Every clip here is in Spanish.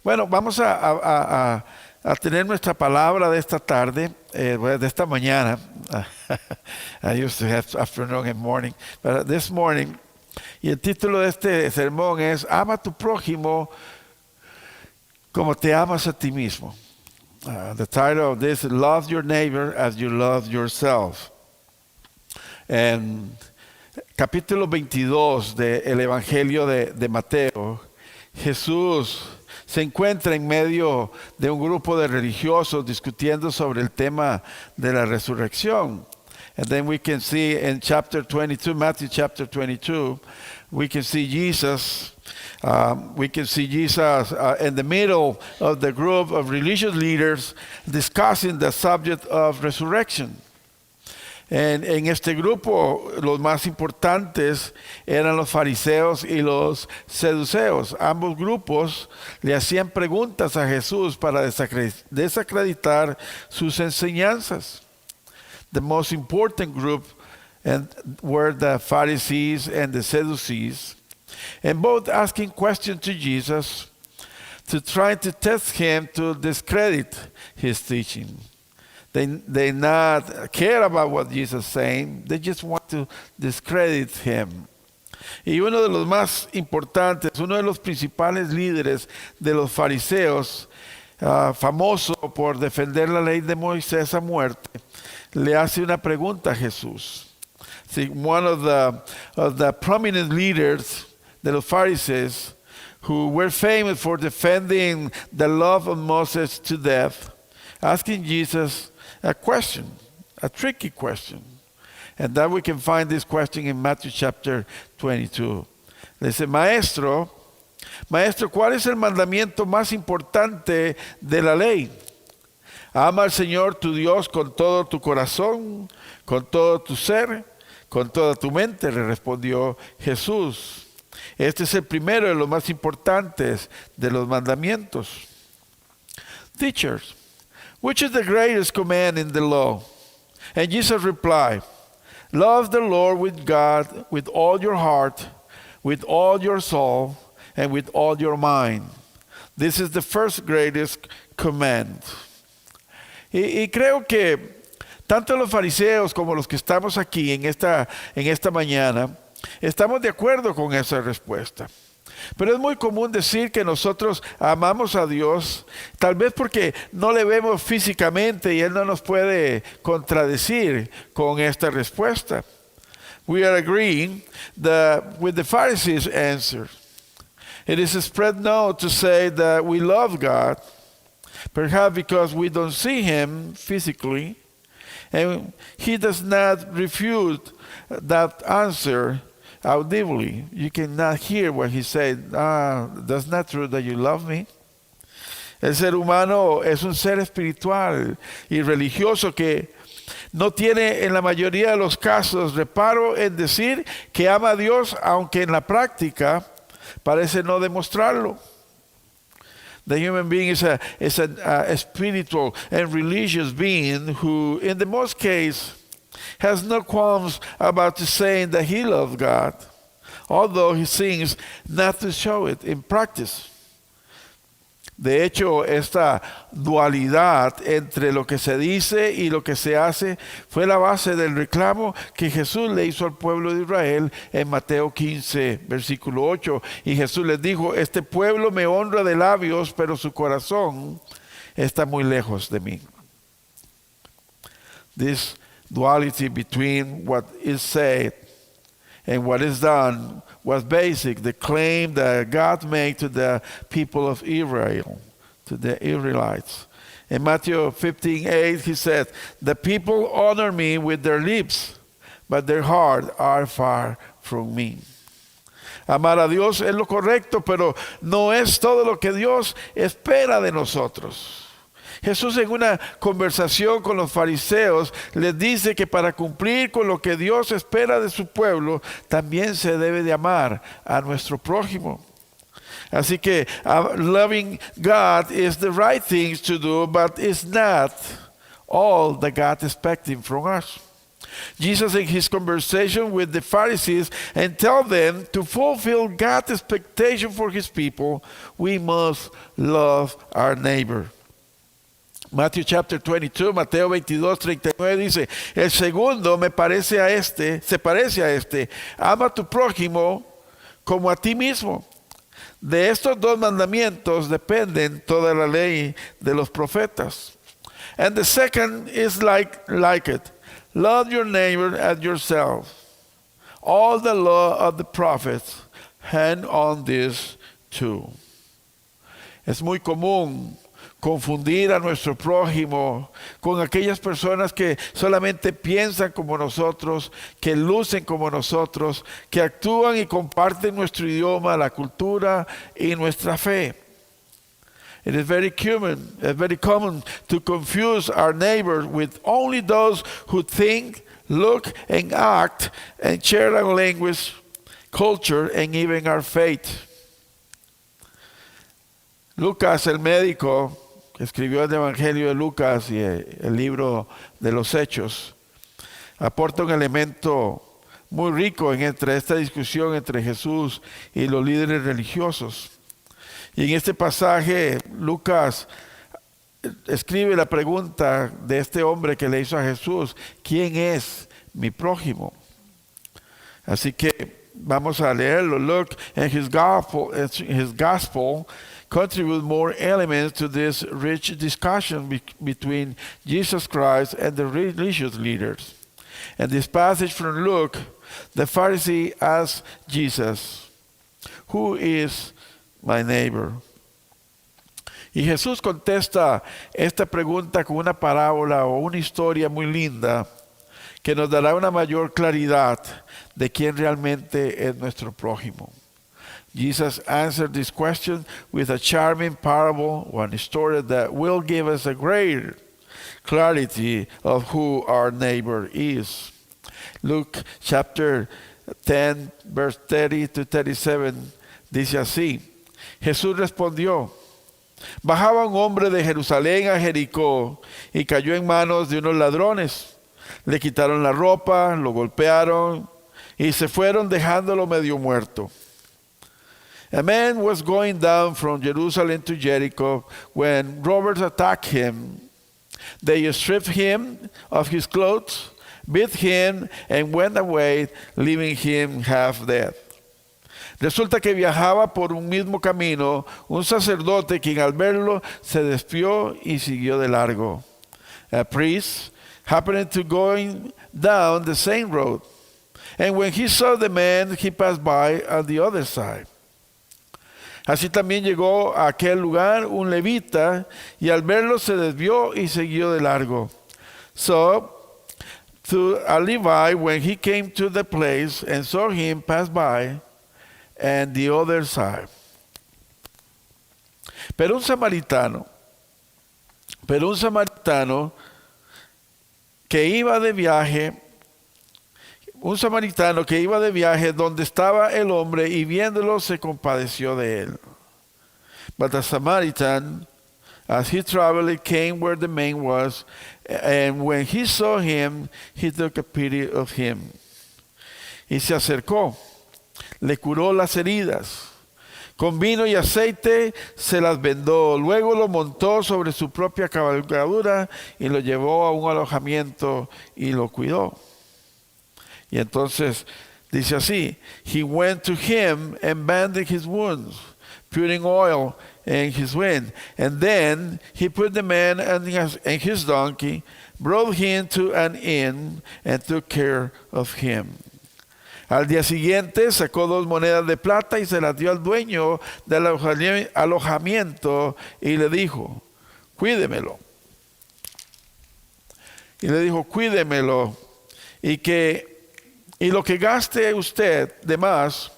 Bueno, vamos a tener nuestra palabra de esta tarde, de esta mañana. I used to have afternoon and morning, but this morning. Y el título de este sermón es Ama a tu prójimo como te amas a ti mismo. The title of this is Love Your Neighbor as You Love Yourself. En capítulo 22 del Evangelio de Mateo, Jesús se encuentra en medio de un grupo de religiosos discutiendo sobre el tema de la resurrección. And then we can see in chapter 22, Matthew chapter 22, we can see Jesus in the middle of the group of religious leaders discussing the subject of resurrection. En este grupo, los más importantes eran los fariseos y los saduceos. Ambos grupos le hacían preguntas a Jesús para desacreditar sus enseñanzas. The most important group were the Pharisees and the Sadducees, and both asking questions to Jesus to try to test him to discredit his teaching. They not care about what Jesus is saying. They just want to discredit him. Y uno de los más importantes, uno de los principales líderes de los fariseos, famoso por defender la ley de Moisés a muerte, le hace una pregunta a Jesús. See, one of the prominent leaders de los Pharisees, who were famous for defending the law of Moses to death, asking Jesus a question, a tricky question. And that we can find this question in Matthew chapter 22. Le dice, Maestro, ¿cuál es el mandamiento más importante de la ley? Ama al Señor tu Dios con todo tu corazón, con todo tu ser, con toda tu mente, le respondió Jesús. Este es el primero de los más importantes de los mandamientos. Teachers, which is the greatest command in the law? And Jesus replied, love the Lord with God with all your heart, with all your soul, and with all your mind. This is the first greatest command. Y creo que tanto los fariseos como los que estamos aquí en esta mañana, estamos de acuerdo con esa respuesta. Pero es muy común decir que nosotros amamos a Dios, tal vez porque no le vemos físicamente y Él no nos puede contradecir con esta respuesta. We are agreeing with the Pharisees' answer. It is spread now to say that we love God, perhaps because we don't see Him physically, and He does not refute that answer audibly. You cannot hear what He said. That's not true that you love me. El ser humano es un ser espiritual y religioso que no tiene en la mayoría de los casos reparo en decir que ama a Dios, aunque en la práctica parece no demostrarlo. The human being is a spiritual and religious being who, in the most case, has no qualms about saying that he loves God, although he seems not to show it in practice. De hecho, esta dualidad entre lo que se dice y lo que se hace fue la base del reclamo que Jesús le hizo al pueblo de Israel en Mateo 15, versículo 8. Y Jesús les dijo, este pueblo me honra de labios, pero su corazón está muy lejos de mí. This duality between what is said and what is done was basic, the claim that God made to the people of Israel, to the Israelites. In Matthew 15:8, he said, the people honor me with their lips, but their hearts are far from me. Amar a Dios es lo correcto, pero no es todo lo que Dios espera de nosotros. Jesús en una conversación con los fariseos les dice que para cumplir con lo que Dios espera de su pueblo, también se debe de amar a nuestro prójimo. Así que loving God is the right thing to do, but it's not all that God is expecting from us. Jesus in his conversation with the Pharisees and tell them to fulfill God's expectation for his people, we must love our neighbor. Matthew chapter 22, Mateo 22:39 dice, el segundo se parece a este, ama a tu prójimo como a ti mismo. De estos dos mandamientos dependen toda la ley de los profetas. And the second is like it. Love your neighbor as yourself. All the law of the prophets hang on this too. Es muy común confundir a nuestro prójimo con aquellas personas que solamente piensan como nosotros, que lucen como nosotros, que actúan y comparten nuestro idioma, la cultura y nuestra fe. It is very common to confuse our neighbors with only those who think, look, and act and share our language, culture, and even our faith. Lucas, el médico, que escribió el Evangelio de Lucas y el libro de los Hechos, aporta un elemento muy rico entre esta discusión entre Jesús y los líderes religiosos. Y en este pasaje, Lucas escribe la pregunta de este hombre que le hizo a Jesús: ¿quién es mi prójimo? Así que vamos a leerlo. Luke in his gospel contribute more elements to this rich discussion between Jesus Christ and the religious leaders. In this passage from Luke, the Pharisee asked Jesus, "Who is my neighbor?" Y Jesús contesta esta pregunta con una parábola o una historia muy linda que nos dará una mayor claridad de quién realmente es nuestro prójimo. Jesus answered this question with a charming parable, one story that will give us a greater clarity of who our neighbor is. Luke chapter 10, verse 30 to 37 dice así: Jesús respondió: bajaba un hombre de Jerusalén a Jericó y cayó en manos de unos ladrones. Le quitaron la ropa, lo golpearon y se fueron dejándolo medio muerto. A man was going down from Jerusalem to Jericho when robbers attacked him. They stripped him of his clothes, beat him, and went away, leaving him half dead. Resulta que viajaba por un mismo camino un sacerdote quien al verlo se despió y siguió de largo. A priest happened to going down the same road, and when he saw the man, he passed by on the other side. Así también llegó a aquel lugar un levita y al verlo se desvió y siguió de largo. So, to a Levi, when he came to the place and saw him pass by, and the other side. Pero un samaritano que iba de viaje donde estaba el hombre y viéndolo se compadeció de él. But the Samaritan, as he traveled, came where the man was, and when he saw him, he took a pity of him. Y se acercó, le curó las heridas, con vino y aceite se las vendó, luego lo montó sobre su propia cabalgadura y lo llevó a un alojamiento y lo cuidó. Y entonces dice así: he went to him and bandaged his wounds, putting oil in his wound, and then he put the man and his donkey, brought him to an inn, and took care of him. Al día siguiente sacó 2 monedas de plata y se las dio al dueño del alojamiento y le dijo: cuídemelo. Y lo que gaste usted de más,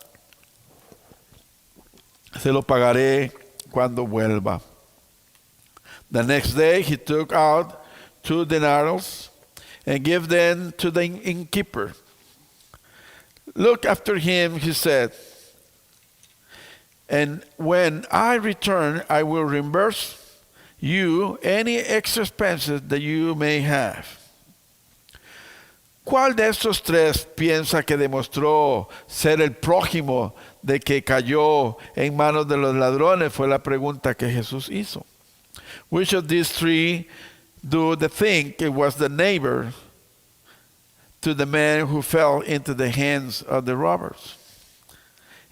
se lo pagaré cuando vuelva. The next day he took out 2 denarios and gave them to the innkeeper. Look after him, he said, and when I return, I will reimburse you any extra expenses that you may have. ¿Cuál de estos tres piensa que demostró ser el prójimo de que cayó en manos de los ladrones? Fue la pregunta que Jesús hizo. Which of these three do they think it was the neighbor to the man who fell into the hands of the robbers?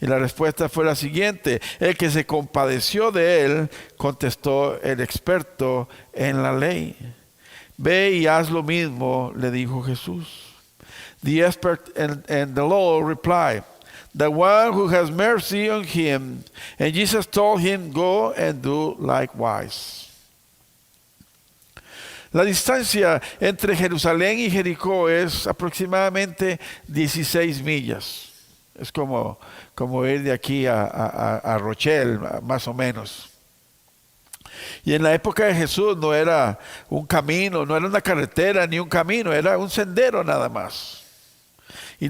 Y la respuesta fue la siguiente: el que se compadeció de él, contestó el experto en la ley. Ve y haz lo mismo, le dijo Jesús. The expert in the law replied, the one who has mercy on him. And Jesus told him, go and do likewise. La distancia entre Jerusalén y Jericó es aproximadamente 16 millas. Es como ir de aquí a Rochelle, más o menos. Y en la época de Jesús no era un camino, no era una carretera ni un camino, era un sendero nada más. Y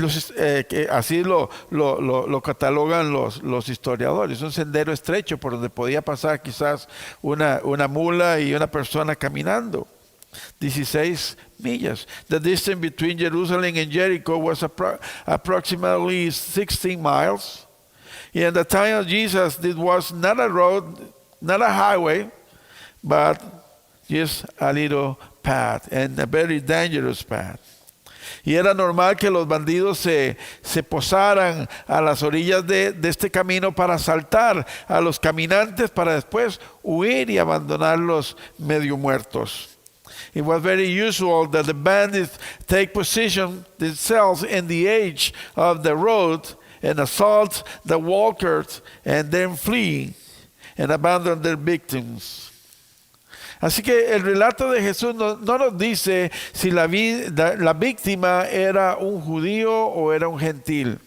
así lo catalogan los historiadores, un sendero estrecho por donde podía pasar quizás una mula y una persona caminando. 16 millas. The distance between Jerusalem and Jericho was approximately 16 miles. And at the time of Jesus, it was not a road, not a highway, but just a little path, and a very dangerous path. Y era normal que los bandidos se posaran a las orillas de este camino para asaltar a los caminantes, para después huir y abandonarlos medio muertos. It was very usual that the bandits take position themselves in the edge of the road and assault the walkers and then flee and abandon their victims. Así que el relato de Jesús no nos dice si la víctima era un judío o era un gentil.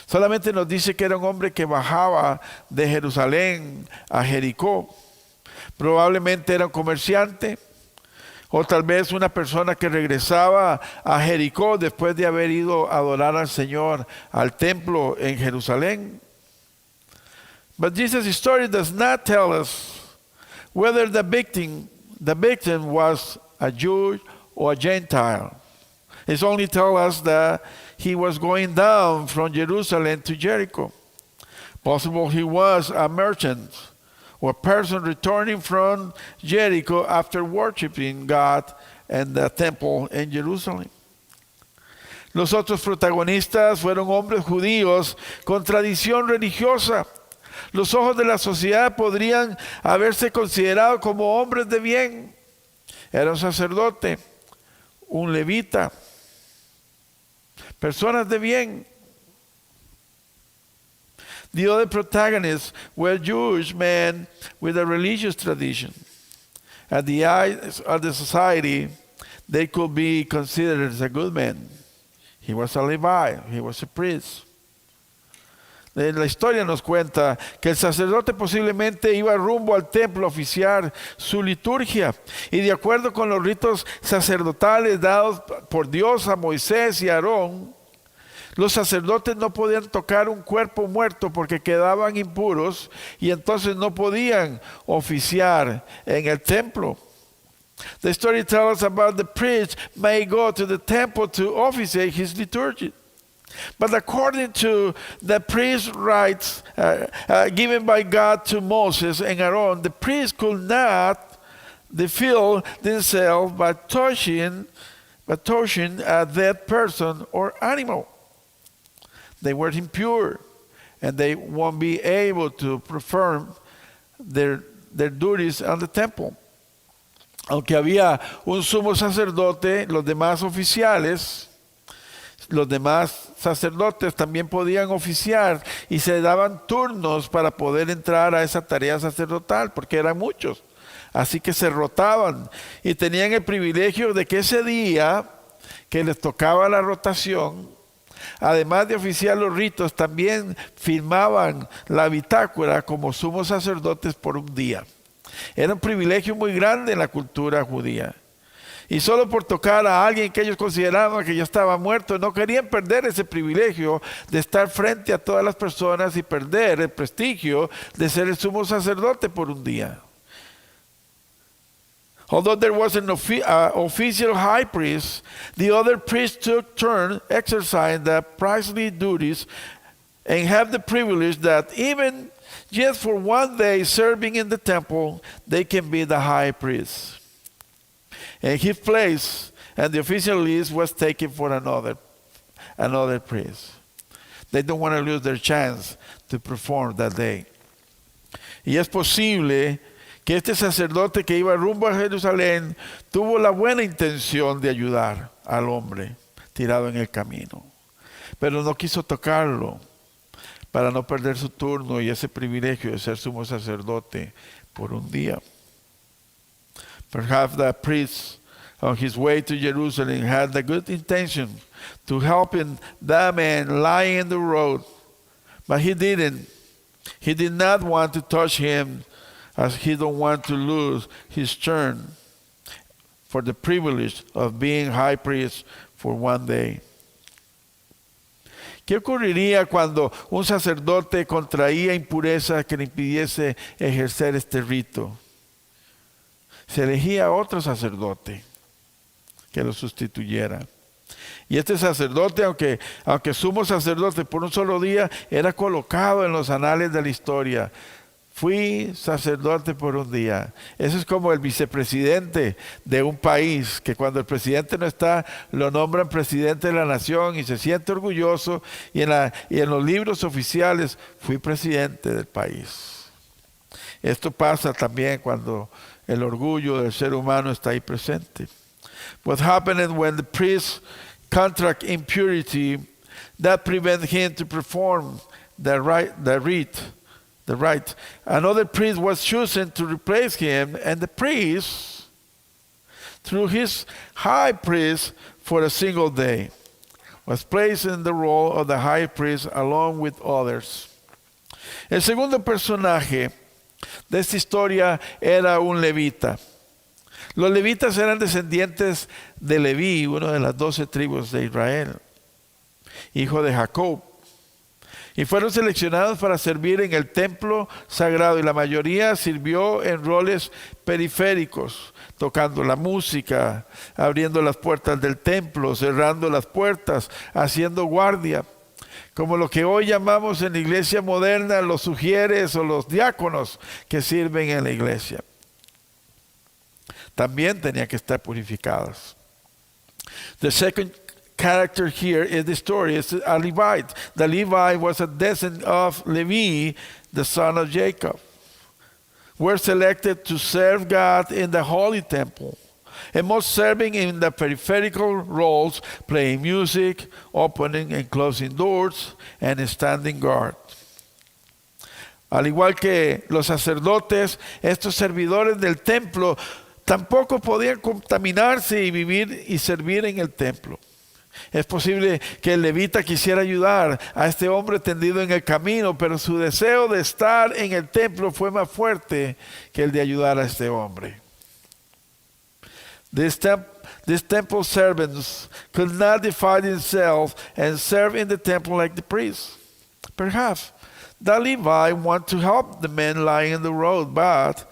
Solamente nos dice que era un hombre que bajaba de Jerusalén a Jericó. Probablemente era un comerciante, o tal vez una persona que regresaba a Jericó después de haber ido a adorar al Señor al templo en Jerusalén. But Jesus' story does not tell us whether the victim was a Jew or a Gentile. It only tells us that he was going down from Jerusalem to Jericho. Possible he was a merchant or a person returning from Jericho after worshiping God in the temple in Jerusalem. Los otros protagonistas fueron hombres judíos con tradición religiosa. Los ojos de la sociedad podrían haberse considerado como hombres de bien. Era un sacerdote, un levita, personas de bien. The other protagonists were Jewish men with a religious tradition. At the eyes of the society, they could be considered as a good man. He was a Levite, he was a priest. La historia nos cuenta que el sacerdote posiblemente iba rumbo al templo a oficiar su liturgia, y de acuerdo con los ritos sacerdotales dados por Dios a Moisés y Aarón, los sacerdotes no podían tocar un cuerpo muerto porque quedaban impuros y entonces no podían oficiar en el templo. The story tells us about the priest may go to the temple to officiate his liturgy. But according to the priest's rights given by God to Moses and Aaron, the priest could not defile themselves by touching a dead person or animal. They were impure, and they won't be able to perform their duties on the temple. Aunque había un sumo sacerdote, los demás oficiales, los demás sacerdotes también podían oficiar y se daban turnos para poder entrar a esa tarea sacerdotal, porque eran muchos. Así que se rotaban y tenían el privilegio de que ese día que les tocaba la rotación, además de oficiar los ritos, también firmaban la bitácora como sumos sacerdotes por un día. Era un privilegio muy grande en la cultura judía. Y solo por tocar a alguien que ellos consideraban que ya estaba muerto, no querían perder ese privilegio de estar frente a todas las personas y perder el prestigio de ser el sumo sacerdote por un día. Although there was an official high priest, the other priests took turn exercising the priestly duties and have the privilege that even just for one day serving in the temple, they can be the high priest. And his place and the official list was taken for another priest. They don't want to lose their chance to perform that day. Y es posible que este sacerdote que iba rumbo a Jerusalén tuvo la buena intención de ayudar al hombre tirado en el camino, pero no quiso tocarlo para no perder su turno y ese privilegio de ser sumo sacerdote por un día. Perhaps the priest on his way to Jerusalem had the good intention to help that man lying in the road, but he didn't. He did not want to touch him, as he don't want to lose his turn for the privilege of being high priest for one day. ¿Qué ocurriría cuando un sacerdote contraía impureza que le impidiese ejercer este rito? Se elegía otro sacerdote que lo sustituyera. Y este sacerdote, aunque sumo sacerdote por un solo día, era colocado en los anales de la historia. Fui sacerdote por un día. Eso es como el vicepresidente de un país, que cuando el presidente no está, lo nombran presidente de la nación y se siente orgulloso. Y en los libros oficiales, fui presidente del país. Esto pasa también cuando el orgullo del ser humano está ahí presente. What happened when the priest contract impurity that prevent him to perform the rite. Another priest was chosen to replace him, and the priest through his high priest for a single day was placed in the role of the high priest along with others. El segundo personaje de esta historia era un levita. Los levitas eran descendientes de Leví, una de las 12 tribus de Israel, hijo de Jacob. Y fueron seleccionados para servir en el templo sagrado, y la mayoría sirvió en roles periféricos, tocando la música, abriendo las puertas del templo, cerrando las puertas, haciendo guardia, como lo que hoy llamamos en la iglesia moderna los sugieres o los diáconos que sirven en la iglesia. También tenían que estar purificados. The second character here in the story is a Levite. The Levite was a descendant of Levi, the son of Jacob. Were selected to serve God in the holy temple, and most serving in the peripheral roles, playing music, opening and closing doors, and standing guard. Al igual que los sacerdotes, estos servidores del templo tampoco podían contaminarse y vivir y servir en el templo. Es posible que el levita quisiera ayudar a este hombre tendido en el camino, pero su deseo de estar en el templo fue más fuerte que el de ayudar a este hombre. These temple servants could not defile themselves and serve in the temple like the priests. Perhaps the Levite wanted to help the man lying in the road, but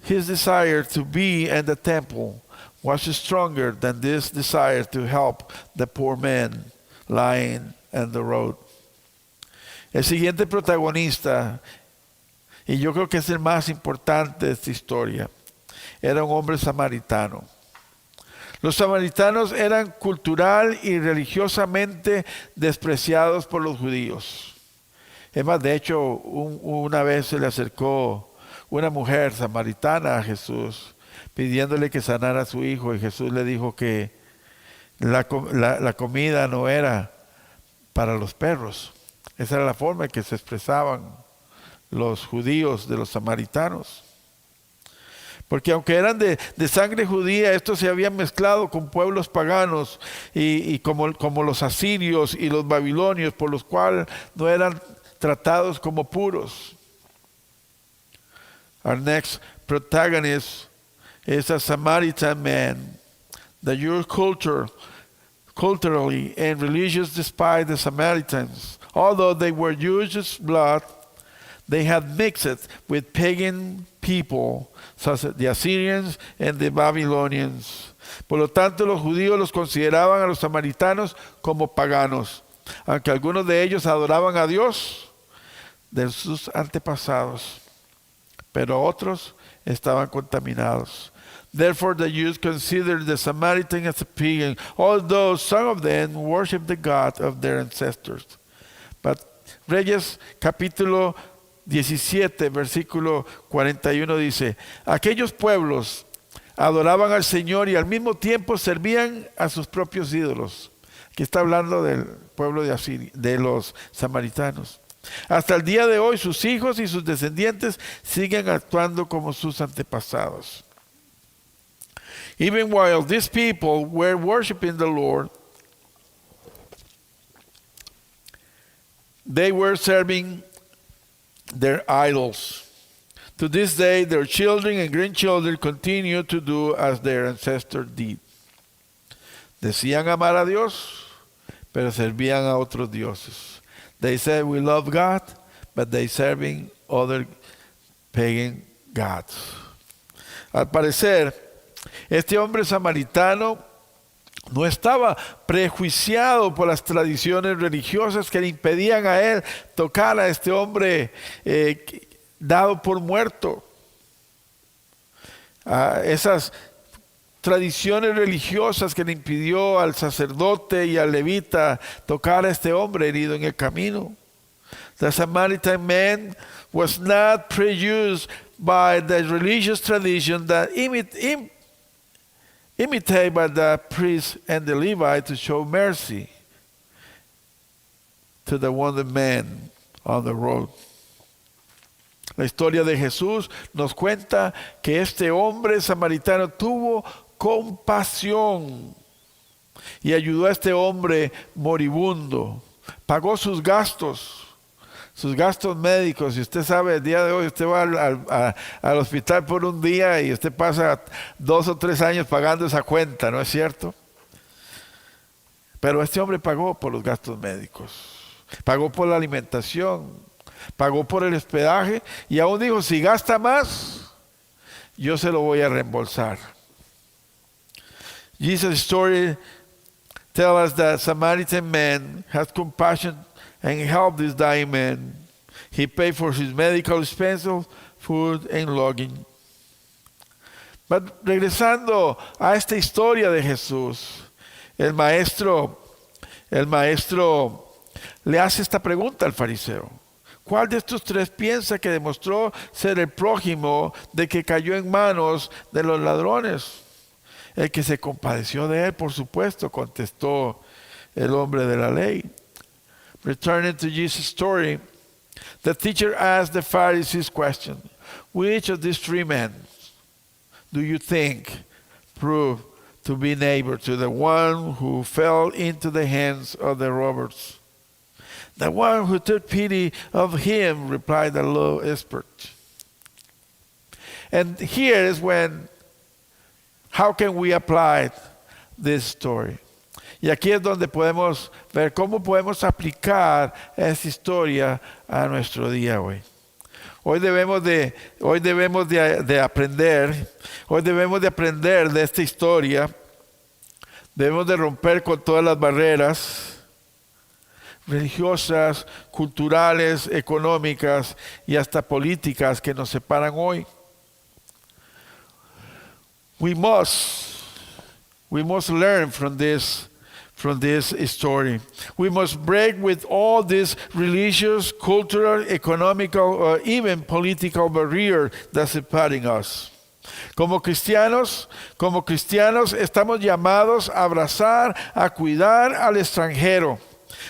his desire to be in the temple was stronger than this desire to help the poor man lying in the road. El siguiente protagonista, y yo creo que es el más importante de esta historia, era un hombre samaritano. Los samaritanos eran cultural y religiosamente despreciados por los judíos. Es más, de hecho, una vez se le acercó una mujer samaritana a Jesús pidiéndole que sanara a su hijo, y Jesús le dijo que la comida no era para los perros. Esa era la forma en que se expresaban los judíos de los samaritanos. Porque aunque eran de sangre judía, estos se habían mezclado con pueblos paganos y como los asirios y los babilonios, por los cuales no eran tratados como puros. Our next protagonist is a Samaritan man. The Jewish culturally and religious despise the Samaritans. Although they were Jewish blood, they had mixed with pagan people, such as the Assyrians and the Babylonians. Por lo tanto, los judíos los consideraban a los samaritanos como paganos, aunque algunos de ellos adoraban a Dios de sus antepasados, pero otros estaban contaminados. Therefore, the Jews considered the Samaritan as a pagan, although some of them worshiped the God of their ancestors. But Reyes capítulo 17, versículo 41 dice, aquellos pueblos adoraban al Señor y al mismo tiempo servían a sus propios ídolos. Aquí está hablando del pueblo de Asiria, de los samaritanos. Hasta el día de hoy sus hijos y sus descendientes siguen actuando como sus antepasados. Even while these people were worshiping the Lord, they were serving their idols. To this day, their children and grandchildren continue to do as their ancestors did. Decían amar a Dios, pero servían a otros dioses. They said we love God, but they serving other pagan gods. Al parecer, este hombre samaritano no estaba prejuiciado por las tradiciones religiosas que le impedían a él tocar a este hombre dado por muerto. Esas tradiciones religiosas que le impidió al sacerdote y al levita tocar a este hombre herido en el camino. The Samaritan man was not prejudiced by the religious tradition that imitated by the priest and the Levite to show mercy to the wounded man on the road. La historia de Jesús nos cuenta que este hombre samaritano tuvo compasión y ayudó a este hombre moribundo. Pagó sus gastos médicos. Y usted sabe, el día de hoy usted va al hospital por un día y usted pasa 2 o 3 años pagando esa cuenta, ¿no es cierto? Pero este hombre pagó por los gastos médicos, pagó por la alimentación, pagó por el hospedaje y aún dijo, si gasta más, yo se lo voy a reembolsar. Jesus' story tells us that Samaritan man had compassion and helped this dying man. He paid for his medical expenses, food, and lodging. But regresando a esta historia de Jesús, el maestro le hace esta pregunta al fariseo. ¿Cuál de estos 3 piensa que demostró ser el prójimo de que cayó en manos de los ladrones? El que se compadeció de él, por supuesto, contestó el hombre de la ley. Returning to Jesus' story, the teacher asked the Pharisees question, which of these 3 men do you think proved to be neighbor to the one who fell into the hands of the robbers? The one who took pity of him, replied the law expert. And here is how can we apply this story? Y aquí es donde podemos ver cómo podemos aplicar esta historia a nuestro día hoy. Hoy debemos de aprender de esta historia. Debemos de romper con todas las barreras religiosas, culturales, económicas y hasta políticas que nos separan hoy. We must learn from this story. We must break with all these religious, cultural, economical, or even political barriers that separating us. Como cristianos estamos llamados a abrazar, a cuidar al extranjero,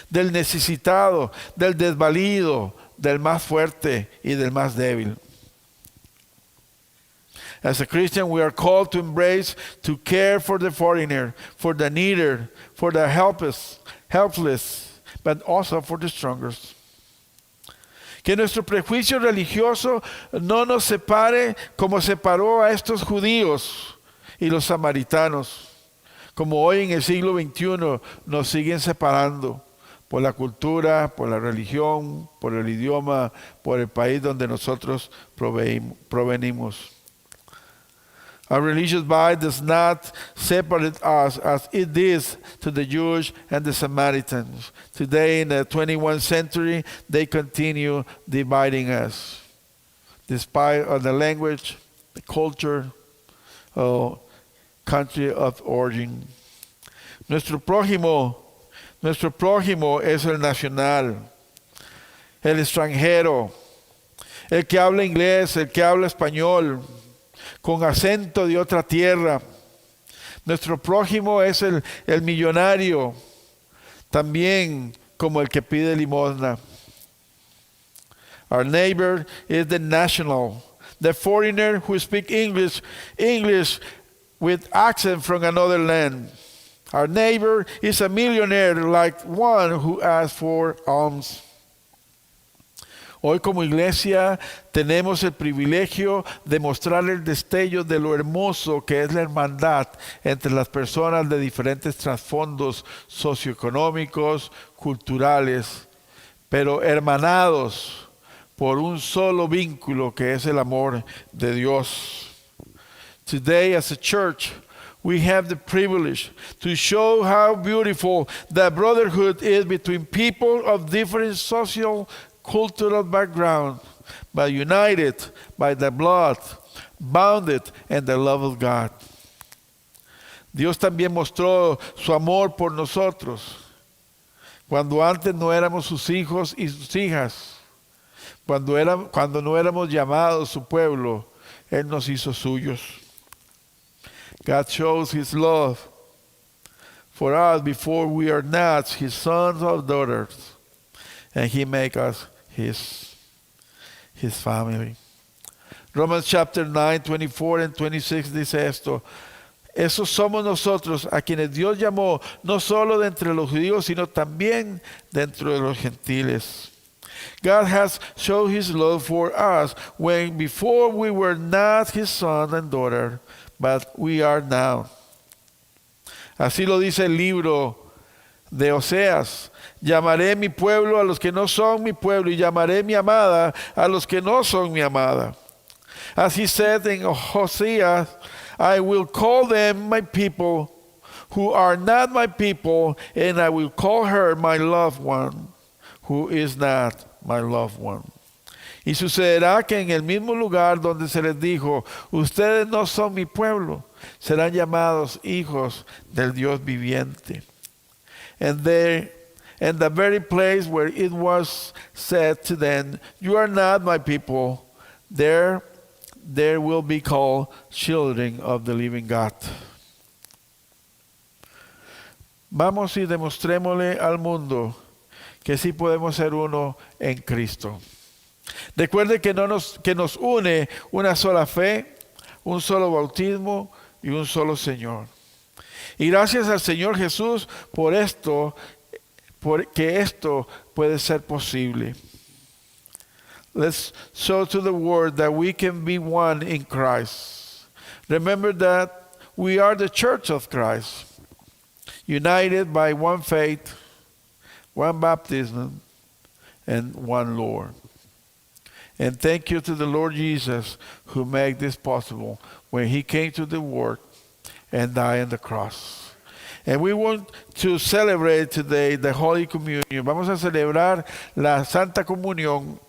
del necesitado, del desvalido, del más fuerte y del más débil. As a Christian, we are called to embrace, to care for the foreigner, for the needer, for the helpless, but also for the strongest. Que nuestro prejuicio religioso no nos separe como separó a estos judíos y los samaritanos, como hoy en el siglo XXI nos siguen separando por la cultura, por la religión, por el idioma, por el país donde nosotros provenimos. Our religious bias does not separate us as it did to the Jews and the Samaritans. Today, in the 21st century, they continue dividing us, despite of the language, the culture, or country of origin. Nuestro prójimo es el nacional, el extranjero, el que habla inglés, el que habla español, con acento de otra tierra. Nuestro prójimo es el millonario, también como el que pide limosna. Our neighbor is the national, the foreigner who speaks English with accent from another land. Our neighbor is a millionaire like one who asks for alms. Hoy como iglesia tenemos el privilegio de mostrar el destello de lo hermoso que es la hermandad entre las personas de diferentes trasfondos socioeconómicos, culturales, pero hermanados por un solo vínculo que es el amor de Dios. Today as a church, we have the privilege to show how beautiful that brotherhood is between people of different social cultural background, but united by the blood, bounded in the love of God. Dios también mostró su amor por nosotros cuando antes no éramos sus hijos y sus hijas, cuando no éramos llamados su pueblo, Él nos hizo suyos. God shows His love for us before we are not His sons or daughters, and He make us His family. Romans chapter 9, 24 and 26 dice esto. Esos somos nosotros a quienes Dios llamó no solo de entre los judíos, sino también dentro de los gentiles. God has shown His love for us when before we were not His son and daughter, but we are now. Así lo dice el libro de Oseas. Llamaré mi pueblo a los que no son mi pueblo y llamaré mi amada a los que no son mi amada. As he said in Hosea, I will call them my people who are not my people, and I will call her my loved one who is not my loved one. Y sucederá que en el mismo lugar donde se les dijo, ustedes no son mi pueblo, serán llamados hijos del Dios viviente. And the very place where it was said to them, you are not my people, there will be called children of the living God. Vamos y demostrémosle al mundo que sí podemos ser uno en Cristo. Recuerde que nos une una sola fe, un solo bautismo y un solo Señor. Y gracias al Señor Jesús por esto, porque esto puede ser posible. Let's show to the world that we can be one in Christ. Remember that we are the church of Christ, united by one faith, one baptism, and one Lord. And thank you to the Lord Jesus who made this possible when He came to the world and died on the cross. And we want to celebrate today the Holy Communion. Vamos a celebrar la Santa Comunión